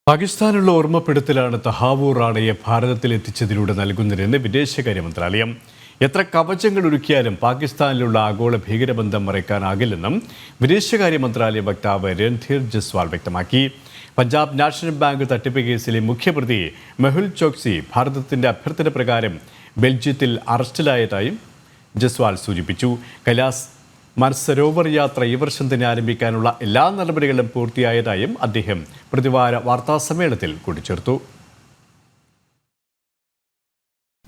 പാകിസ്ഥാനുള്ള ഓർമ്മപ്പെടുത്തലാണ് തഹാവൂർ റാണയെ ഭാരതത്തിൽ എത്തിച്ചതിലൂടെ നൽകുന്നതെന്ന് വിദേശകാര്യ മന്ത്രാലയം. എത്ര കവചങ്ങൾ ഒരുക്കിയാലും പാകിസ്ഥാനിലുള്ള ആഗോള ഭീകരബന്ധം മറയ്ക്കാനാകില്ലെന്നും വിദേശകാര്യ മന്ത്രാലയ വക്താവ് രൺധീർ ജസ്വാൾ വ്യക്തമാക്കി. പഞ്ചാബ് നാഷണൽ ബാങ്ക് തട്ടിപ്പ് കേസിലെ മുഖ്യപ്രതി മെഹുൽ ചോക്സി ഭാരതത്തിന്റെ അഭ്യർത്ഥന പ്രകാരം ബെൽജിയത്തിൽ അറസ്റ്റിലായതായും ജസ്വാൾ സൂചിപ്പിച്ചു. കൈലാസ് മാനസരോവർ യാത്ര ഈ വർഷം തന്നെ ആരംഭിക്കാനുള്ള എല്ലാ നടപടികളും പൂർത്തിയായതായും അദ്ദേഹം പ്രതിവാര വാർത്താസമ്മേളനത്തിൽ കൂട്ടിച്ചേർത്തു.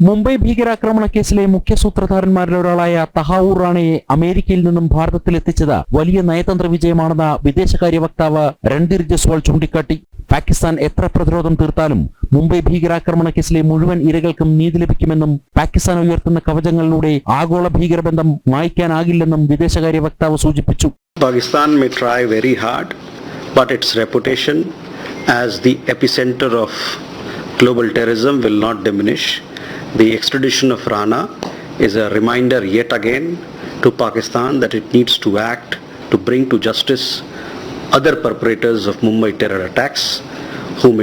മുംബൈ ഭീകരാക്രമണ കേസിലെ മുഖ്യ സൂത്രധാരന്മാരിൽ ഒരാളായ തഹാവൂർ റാണയെ അമേരിക്കയിൽ നിന്നും ഭാരതത്തിൽ എത്തിച്ചത് വലിയ നയതന്ത്ര വിജയമാണെന്ന് വിദേശകാര്യ വക്താവ് രൺധീർ ജസ്വാൾ ചൂണ്ടിക്കാട്ടി. പാകിസ്ഥാൻ എത്ര പ്രതിരോധം തീർത്താലും മുംബൈ ഭീകരാക്രമണ കേസിലെ മുഴുവൻ ഇരകൾക്കും നീതി ലഭിക്കുമെന്നും പാകിസ്ഥാൻ ഉയർത്തുന്ന കവചങ്ങളിലൂടെ ആഗോള ഭീകരബന്ധം മായ്ക്കാനാകില്ലെന്നും വിദേശകാര്യ വക്താവ് സൂചിപ്പിച്ചു. Pakistan may try very hard, but its reputation as the epicenter of global terrorism will not diminish. The extradition of Rana is a reminder yet again to Pakistan that it needs to act to bring to justice other perpetrators of Mumbai terror attacks whom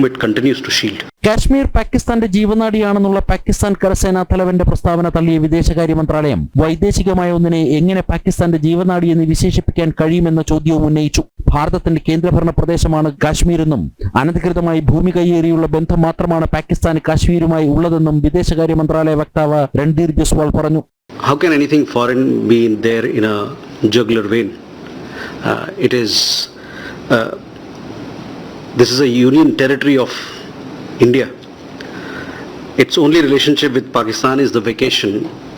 it continues to shield. Kashmir പാകിസ്ഥാന്റെ ജീവനാഡിയാണെന്നുള്ള പാകിസ്ഥാൻ കരസേനാ തലവന്റെ പ്രസ്താവന തള്ളിയ വിദേശകാര്യ മന്ത്രാലയം വൈദേശികമായ ഒന്നിനെ എങ്ങനെ പാകിസ്ഥാന്റെ ജീവനാഡി എന്ന് വിശേഷിപ്പിക്കാൻ കഴിയുമെന്ന ചോദ്യവും ഉന്നയിച്ചു. ഭാരതത്തിന്റെ കേന്ദ്രഭരണ പ്രദേശമാണ് കാശ്മീരെന്നും അനധികൃതമായി ഭൂമി കയ്യേറിയുള്ള ബന്ധം മാത്രമാണ് പാകിസ്ഥാന് കാശ്മീരുമായി ഉള്ളതെന്നും വിദേശകാര്യ മന്ത്രാലയ വക്താവ് രൺധീർ ജസ്വാൾ പറഞ്ഞു. How can anything foreign be in there in a jugular vein? This is a union territory of India. Its only relationship with Pakistan is the vacation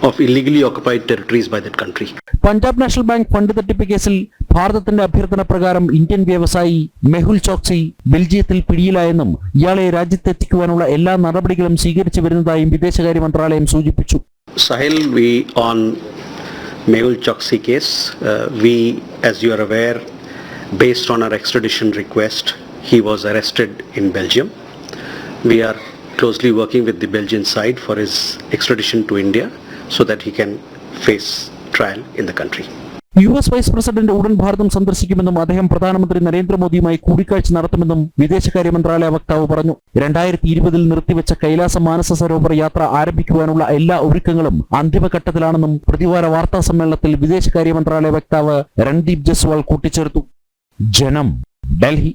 of illegally occupied territories by that country. Punjab national bank fund തട്ടിപ്പ് കേസിൽ ഭാരതത്തിന്റെ അഭ്യർത്ഥന പ്രകാരം Indian വ്യവസായി മെഹുൽ ചോക്സി ബെൽജിയത്തിൽ പിടിയിലായെന്നും ഇയാളെ രാജ്യത്തെത്തിക്കുവാനുള്ള എല്ലാ നടപടികളും സ്വീകരിച്ചു വരുന്നതായും വിദേശകാര്യ മന്ത്രാലയം സൂചിപ്പിച്ചു. Sahil, on Mehul Choksi case, we, as you are aware, based on our extradition request, he was arrested in Belgium. We are closely working with the Belgian side for his extradition to India so that he can face trial in the country. US vice president ഉടൻ ഭാരതം സന്ദർശിക്കുമെന്നും അദ്ദേഹം പ്രധാനമന്ത്രി നരേന്ദ്രമോദിയുമായി കൂടിക്കാഴ്ച നടത്തുമെന്നും വിദേശകാര്യ മന്ത്രാലയ വക്താവ് പറഞ്ഞു. 2020 നിർത്തിവെച്ച കൈലാസ മാനസ സരോവർ യാത്ര ആരംഭിക്കുവാനുള്ള എല്ലാ ഒരുക്കങ്ങളും അന്തിമഘട്ടത്തിലാണെന്നും പ്രതിവാര വാർത്താ സമ്മേളനത്തിൽ വിദേശകാര്യ മന്ത്രാലയ വക്താവ് രൺദീപ് ജസ്വാൾ കൂട്ടിച്ചേർത്തു. ജനം, ഡൽഹി.